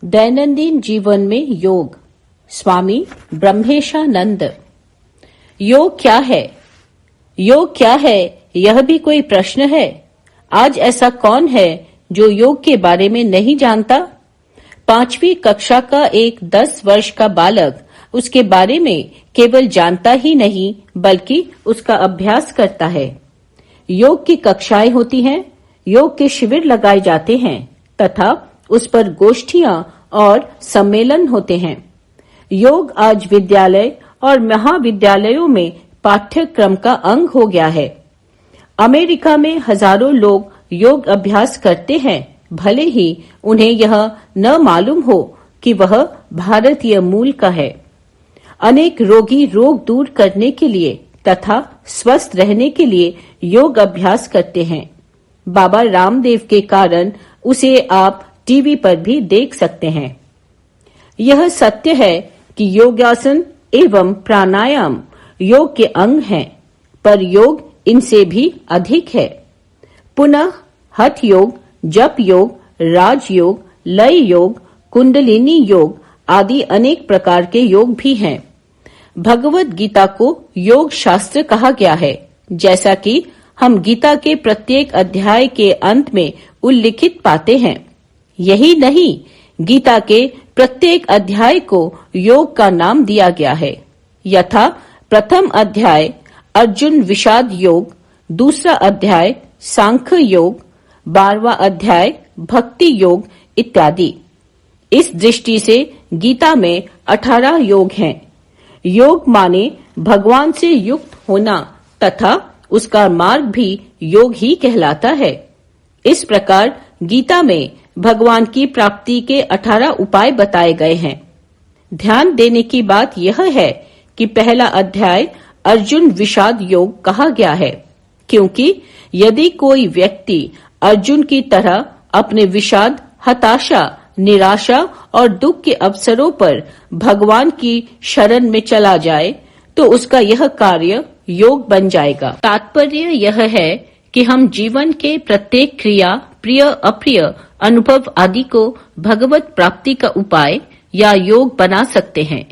दैनंदिन जीवन में योग, स्वामी ब्रह्मेशानंद। योग क्या है? योग क्या है, यह भी कोई प्रश्न है। आज ऐसा कौन है जो योग के बारे में नहीं जानता? 5वीं कक्षा का एक 10 वर्ष का बालक उसके बारे में केवल जानता ही नहीं बल्कि उसका अभ्यास करता है। योग की कक्षाएं होती हैं, योग के शिविर लगाए जाते हैं तथा उस पर गोष्ठियां और सम्मेलन होते हैं। योग आज विद्यालय और महाविद्यालयों में पाठ्यक्रम का अंग हो गया है। अमेरिका में हजारों लोग योग अभ्यास करते हैं, भले ही उन्हें यह न मालूम हो कि वह भारतीय मूल का है। अनेक रोगी रोग दूर करने के लिए तथा स्वस्थ रहने के लिए योग अभ्यास करते हैं। बाबा रामदेव के कारण उसे आप टीवी पर भी देख सकते हैं। यह सत्य है कि योगासन एवं प्राणायाम योग के अंग हैं, पर योग इनसे भी अधिक है। पुनः हठ योग, जप योग, राजयोग, लय योग, कुंडलिनी योग आदि अनेक प्रकार के योग भी हैं। भगवत गीता को योग शास्त्र कहा गया है, जैसा कि हम गीता के प्रत्येक अध्याय के अंत में उल्लिखित पाते हैं। यही नहीं, गीता के प्रत्येक अध्याय को योग का नाम दिया गया है। यथा प्रथम अध्याय अर्जुन विषाद योग, दूसरा अध्याय सांख्य योग, 12वां अध्याय भक्ति योग इत्यादि। इस दृष्टि से गीता में 18 योग हैं। योग माने भगवान से युक्त होना तथा उसका मार्ग भी योग ही कहलाता है। इस प्रकार गीता में भगवान की प्राप्ति के 18 उपाय बताए गए हैं। ध्यान देने की बात यह है कि पहला अध्याय अर्जुन विषाद योग कहा गया है, क्योंकि यदि कोई व्यक्ति अर्जुन की तरह अपने विषाद, हताशा, निराशा और दुख के अवसरों पर भगवान की शरण में चला जाए तो उसका यह कार्य योग बन जाएगा। तात्पर्य यह है कि हम जीवन के प्रत्येक क्रिया, प्रिय अप्रिय अनुभव आदि को भगवत प्राप्ति का उपाय या योग बना सकते हैं।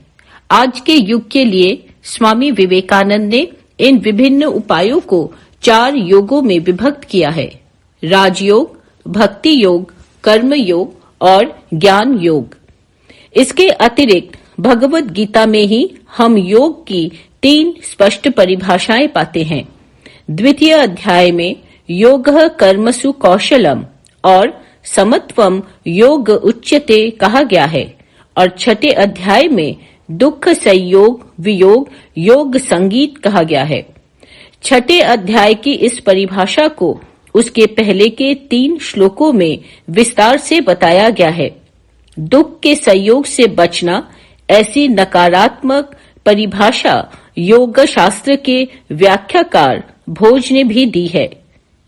आज के युग के लिए स्वामी विवेकानंद ने इन विभिन्न उपायों को 4 योगों में विभक्त किया है: राजयोग, भक्ति योग, कर्म योग और ज्ञान योग। इसके अतिरिक्त भगवत गीता में ही हम योग की 3 स्पष्ट परिभाषाएं पाते हैं। द्वितीय अध्याय में योगः कर्मसु कौशलम और समत्वम योग उच्यते कहा गया है और 6ठे अध्याय में दुख संयोग वियोग योग संगीत कहा गया है। 6ठे अध्याय की इस परिभाषा को उसके पहले के 3 श्लोकों में विस्तार से बताया गया है। दुख के संयोग से बचना, ऐसी नकारात्मक परिभाषा योग शास्त्र के व्याख्याकार भोज ने भी दी है।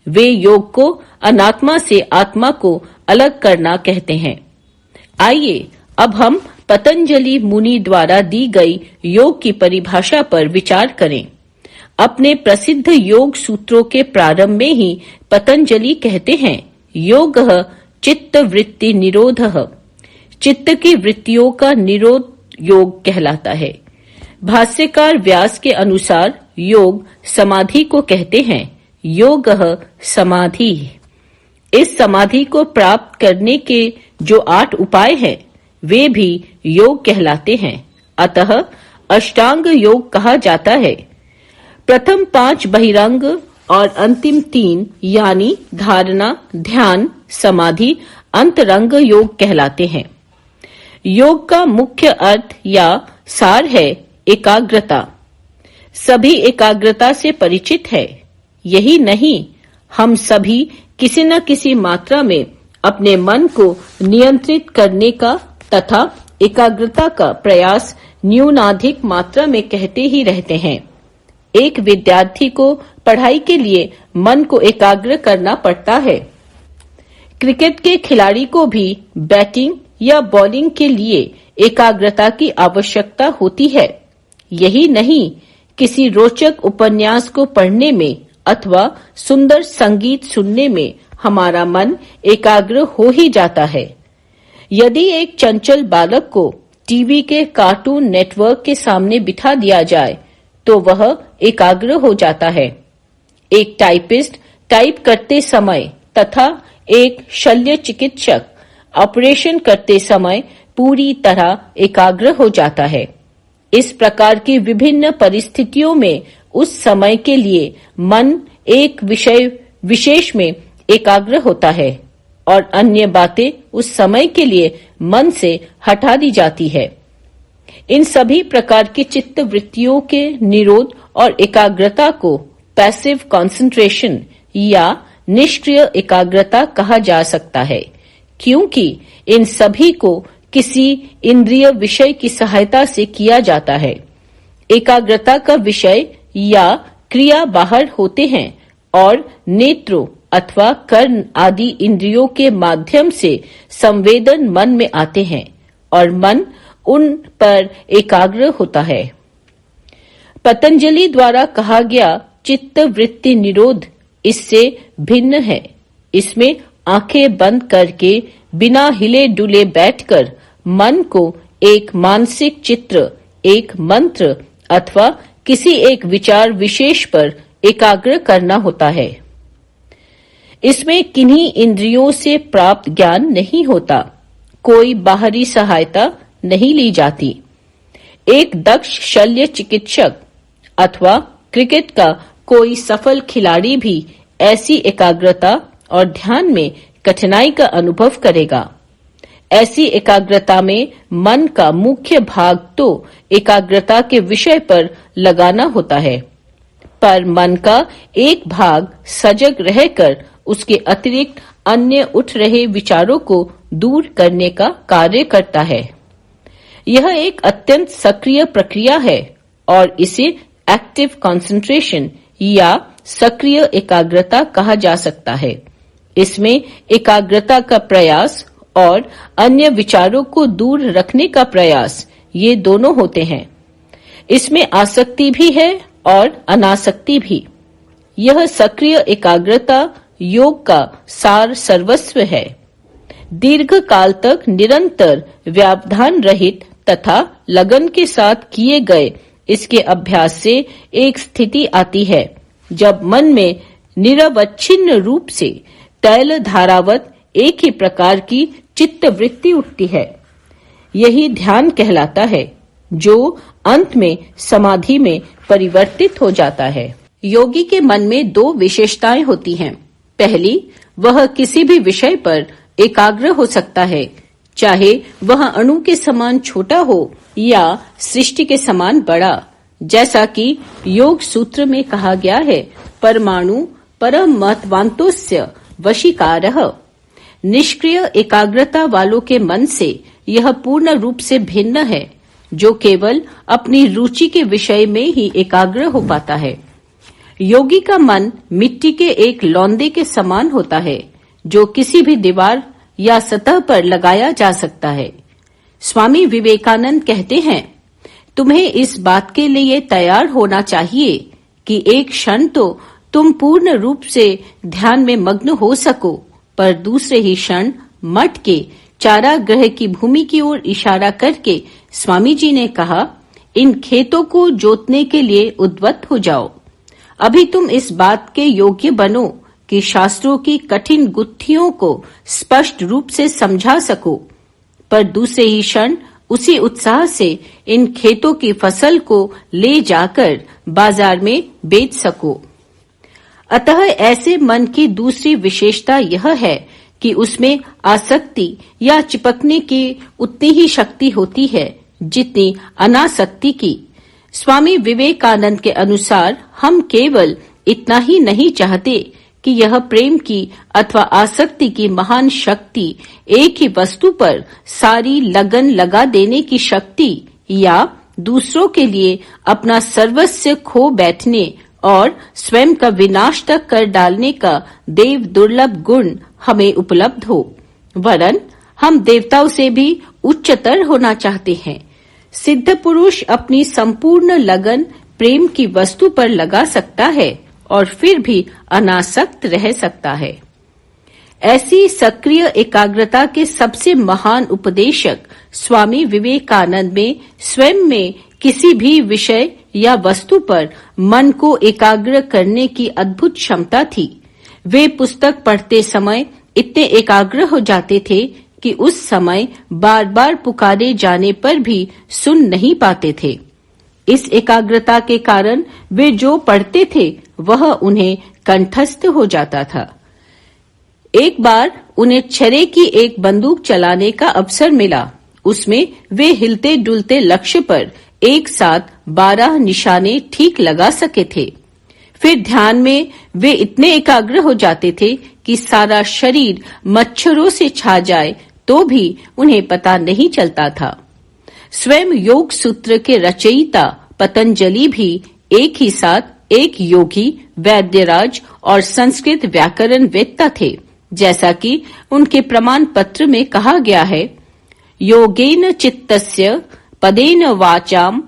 वे योग को अनात्मा से आत्मा को अलग करना कहते हैं। आइए अब हम पतंजलि मुनि द्वारा दी गई योग की परिभाषा पर विचार करें। अपने प्रसिद्ध योग सूत्रों के प्रारंभ में ही पतंजलि कहते हैं, योगः चित्त वृत्ति निरोधः। चित्त की वृत्तियों का निरोध योग कहलाता है। भाष्यकार व्यास के अनुसार योग समाधि को कहते हैं। योगः समाधि। इस समाधि को प्राप्त करने के जो 8 उपाय हैं, वे भी योग कहलाते हैं। अतः अष्टांग योग कहा जाता है। प्रथम 5 बहिरंग और अंतिम 3 यानी धारणा, ध्यान, समाधि, अंतरंग योग कहलाते हैं। योग का मुख्य अर्थ या सार है एकाग्रता। सभी एकाग्रता से परिचित है। यही नहीं, हम सभी किसी न किसी मात्रा में अपने मन को नियंत्रित करने का तथा एकाग्रता का प्रयास न्यूनाधिक मात्रा में करते ही रहते हैं। एक विद्यार्थी को पढ़ाई के लिए मन को एकाग्र करना पड़ता है। क्रिकेट के खिलाड़ी को भी बैटिंग या बॉलिंग के लिए एकाग्रता की आवश्यकता होती है। यही नहीं, किसी रोचक उपन्यास को पढ़ने में अथवा सुंदर संगीत सुनने में हमारा मन एकाग्र हो ही जाता है। यदि एक चंचल बालक को टीवी के कार्टून नेटवर्क के सामने बिठा दिया जाए तो वह एकाग्र हो जाता है। एक टाइपिस्ट टाइप करते समय तथा एक शल्य चिकित्सक ऑपरेशन करते समय पूरी तरह एकाग्र हो जाता है। इस प्रकार की विभिन्न परिस्थितियों में उस समय के लिए मन एक विषय विशेष में एकाग्र होता है और अन्य बातें उस समय के लिए मन से हटा दी जाती है। इन सभी प्रकार की चित्त वृत्तियों के निरोध और एकाग्रता को पैसिव कंसंट्रेशन या निष्क्रिय एकाग्रता कहा जा सकता है, क्योंकि इन सभी को किसी इंद्रिय विषय की सहायता से किया जाता है। एकाग्रता का विषय या क्रिया बाहर होते हैं और नेत्रों अथवा कर्ण आदि इंद्रियों के माध्यम से संवेदन मन में आते हैं और मन उन पर एकाग्र होता है। पतंजलि द्वारा कहा गया चित्त वृत्ति निरोध इससे भिन्न है। इसमें आंखें बंद करके बिना हिले डुले बैठकर मन को एक मानसिक चित्र, एक मंत्र अथवा किसी एक विचार विशेष पर एकाग्र करना होता है। इसमें किन्हीं इंद्रियों से प्राप्त ज्ञान नहीं होता, कोई बाहरी सहायता नहीं ली जाती। एक दक्ष शल्य चिकित्सक अथवा क्रिकेट का कोई सफल खिलाड़ी भी ऐसी एकाग्रता और ध्यान में कठिनाई का अनुभव करेगा। ऐसी एकाग्रता में मन का मुख्य भाग तो एकाग्रता के विषय पर लगाना होता है, पर मन का एक भाग सजग रहकर उसके अतिरिक्त अन्य उठ रहे विचारों को दूर करने का कार्य करता है। यह एक अत्यंत सक्रिय प्रक्रिया है और इसे एक्टिव कंसंट्रेशन या सक्रिय एकाग्रता कहा जा सकता है। इसमें एकाग्रता का प्रयास और अन्य विचारों को दूर रखने का प्रयास, ये दोनों होते हैं। इसमें आसक्ति भी है और अनासक्ति भी। यह सक्रिय एकाग्रता योग का सार सर्वस्व है। दीर्घ काल तक निरंतर व्यवधान रहित तथा लगन के साथ किए गए इसके अभ्यास से एक स्थिति आती है जब मन में निरवच्छिन्न रूप से तैल धारावत एक ही प्रकार की चित्त वृत्ति उठती है। यही ध्यान कहलाता है, जो अंत में समाधि में परिवर्तित हो जाता है। योगी के मन में दो विशेषताएं होती हैं। पहली, वह किसी भी विषय पर एकाग्र हो सकता है, चाहे वह अणु के समान छोटा हो या सृष्टि के समान बड़ा। जैसा कि योग सूत्र में कहा गया है, परमाणु परम महत्वान्तोस्य वशीकारः। निष्क्रिय एकाग्रता वालों के मन से यह पूर्ण रूप से भिन्न है, जो केवल अपनी रुचि के विषय में ही एकाग्र हो पाता है। योगी का मन मिट्टी के एक लौंदे के समान होता है, जो किसी भी दीवार या सतह पर लगाया जा सकता है। स्वामी विवेकानंद कहते हैं, तुम्हें इस बात के लिए तैयार होना चाहिए कि एक क्षण तो तुम पूर्ण रूप से ध्यान में मग्न हो सको, पर दूसरे ही क्षण मठ के चारागृह की भूमि की ओर इशारा करके स्वामी जी ने कहा, इन खेतों को जोतने के लिए उद्वत हो जाओ। अभी तुम इस बात के योग्य बनो कि शास्त्रों की कठिन गुत्थियों को स्पष्ट रूप से समझा सको, पर दूसरे ही क्षण उसी उत्साह से इन खेतों की फसल को ले जाकर बाजार में बेच सको। अतः ऐसे मन की दूसरी विशेषता यह है कि उसमें आसक्ति या चिपकने की उतनी ही शक्ति होती है जितनी अनासक्ति की। स्वामी विवेकानंद के अनुसार हम केवल इतना ही नहीं चाहते कि यह प्रेम की अथवा आसक्ति की महान शक्ति, एक ही वस्तु पर सारी लगन लगा देने की शक्ति या दूसरों के लिए अपना सर्वस्व खो बैठने और स्वयं का विनाश तक कर डालने का देव दुर्लभ गुण हमें उपलब्ध हो, वरन हम देवताओं से भी उच्चतर होना चाहते हैं। सिद्ध पुरुष अपनी संपूर्ण लगन प्रेम की वस्तु पर लगा सकता है और फिर भी अनासक्त रह सकता है। ऐसी सक्रिय एकाग्रता के सबसे महान उपदेशक स्वामी विवेकानंद में स्वयं में किसी भी विषय या वस्तु पर मन को एकाग्र करने की अद्भुत क्षमता थी। वे पुस्तक पढ़ते समय इतने एकाग्र हो जाते थे कि उस समय बार बार पुकारे जाने पर भी सुन नहीं पाते थे। इस एकाग्रता के कारण वे जो पढ़ते थे वह उन्हें कंठस्थ हो जाता था। एक बार उन्हें छर्रे की एक बंदूक चलाने का अवसर मिला। उसमें वे हिलते डुलते लक्ष्य पर एक साथ 12 निशाने ठीक लगा सके थे। फिर ध्यान में वे इतने एकाग्र हो जाते थे कि सारा शरीर मच्छरों से छा जाए तो भी उन्हें पता नहीं चलता था। स्वयं योग सूत्र के रचयिता पतंजलि भी एक ही साथ एक योगी, वैद्यराज और संस्कृत व्याकरण वेत्ता थे। जैसा कि उनके प्रमाण पत्र में कहा गया है, योगेन चित्तस्य पदेन वाचाम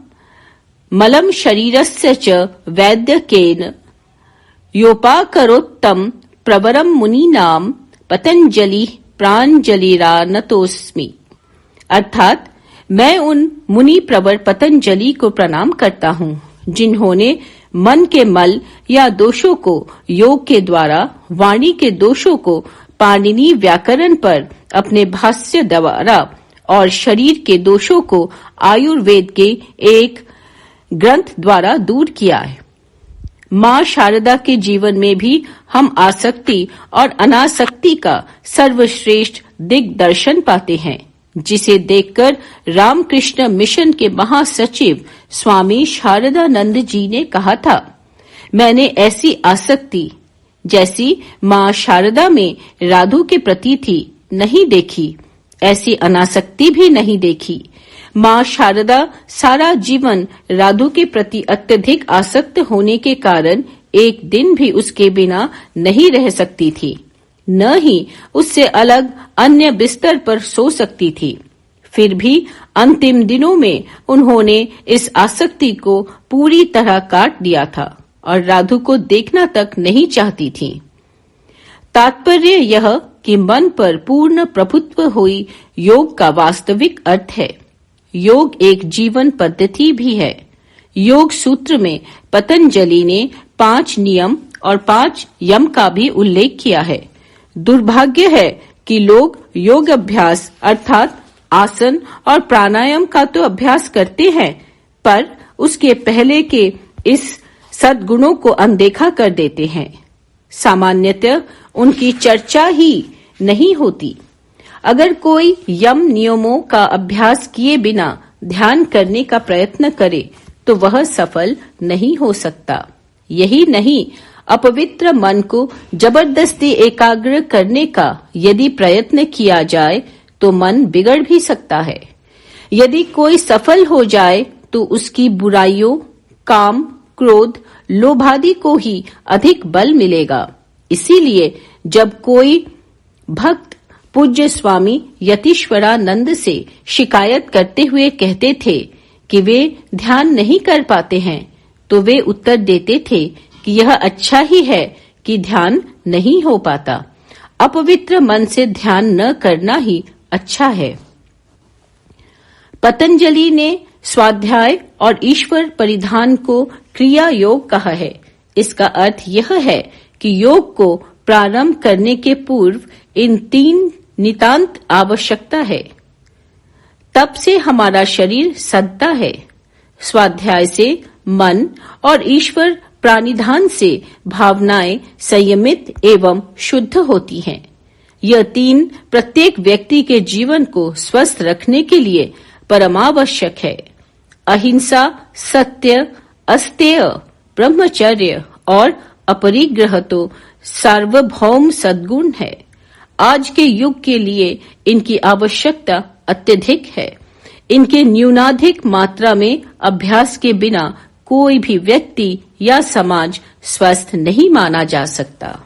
मलम शरीरस्य च वैद्यकेन योपाकरोत्तम प्रवरम मुनीनाम पतंजलि प्रांजलिरानतोस्मि। अर्थात मैं उन मुनि प्रवर पतंजलि को प्रणाम करता हूँ जिन्होंने मन के मल या दोषों को योग के द्वारा, वाणी के दोषों को पाणिनि व्याकरण पर अपने भाष्य द्वारा और शरीर के दोषों को आयुर्वेद के एक ग्रंथ द्वारा दूर किया है। माँ शारदा के जीवन में भी हम आसक्ति और अनासक्ति का सर्वश्रेष्ठ दिग्दर्शन पाते हैं, जिसे देखकर रामकृष्ण मिशन के महासचिव स्वामी शारदानंद जी ने कहा था, मैंने ऐसी आसक्ति जैसी माँ शारदा में राधु के प्रति थी नहीं देखी, ऐसी अनासक्ति भी नहीं देखी। माँ शारदा सारा जीवन राधु के प्रति अत्यधिक आसक्त होने के कारण एक दिन भी उसके बिना नहीं रह सकती थी, न ही उससे अलग अन्य बिस्तर पर सो सकती थी। फिर भी अंतिम दिनों में उन्होंने इस आसक्ति को पूरी तरह काट दिया था और राधु को देखना तक नहीं चाहती थी। तात्पर्य यह कि मन पर पूर्ण प्रभुत्व हुई योग का वास्तविक अर्थ है। योग एक जीवन पद्धति भी है। योग सूत्र में पतंजलि ने 5 नियम और 5 यम का भी उल्लेख किया है। दुर्भाग्य है कि लोग योग अभ्यास अर्थात आसन और प्राणायाम का तो अभ्यास करते हैं, पर उसके पहले के इस सद्गुणों को अनदेखा कर देते हैं। सामान्यतः उनकी चर्चा ही नहीं होती। अगर कोई यम नियमों का अभ्यास किए बिना ध्यान करने का प्रयत्न करे तो वह सफल नहीं हो सकता। यही नहीं, अपवित्र मन को जबरदस्ती एकाग्र करने का यदि प्रयत्न किया जाए तो मन बिगड़ भी सकता है। यदि कोई सफल हो जाए तो उसकी बुराइयों, काम, क्रोध, लोभादि को ही अधिक बल मिलेगा। इसीलिए जब कोई भक्त पूज्य स्वामी यतीश्वरानंद से शिकायत करते हुए कहते थे कि वे ध्यान नहीं कर पाते हैं, तो वे उत्तर देते थे कि यह अच्छा ही है कि ध्यान नहीं हो पाता। अपवित्र मन से ध्यान न करना ही अच्छा है। पतंजलि ने स्वाध्याय और ईश्वर परिधान को क्रिया योग कहा है। इसका अर्थ यह है कि योग को प्रारंभ करने के पूर्व इन 3 नितांत आवश्यकता है। तब से हमारा शरीर सदता है। स्वाध्याय से मन और ईश्वर प्राणिधान से भावनाएं संयमित एवं शुद्ध होती हैं। यह 3 प्रत्येक व्यक्ति के जीवन को स्वस्थ रखने के लिए परमावश्यक है। अहिंसा, सत्य, अस्तेय, ब्रह्मचर्य और अपरिग्रह तो सार्वभौम सद्गुण है। आज के युग के लिए इनकी आवश्यकता अत्यधिक है। इनके न्यूनाधिक मात्रा में अभ्यास के बिना कोई भी व्यक्ति या समाज स्वस्थ नहीं माना जा सकता।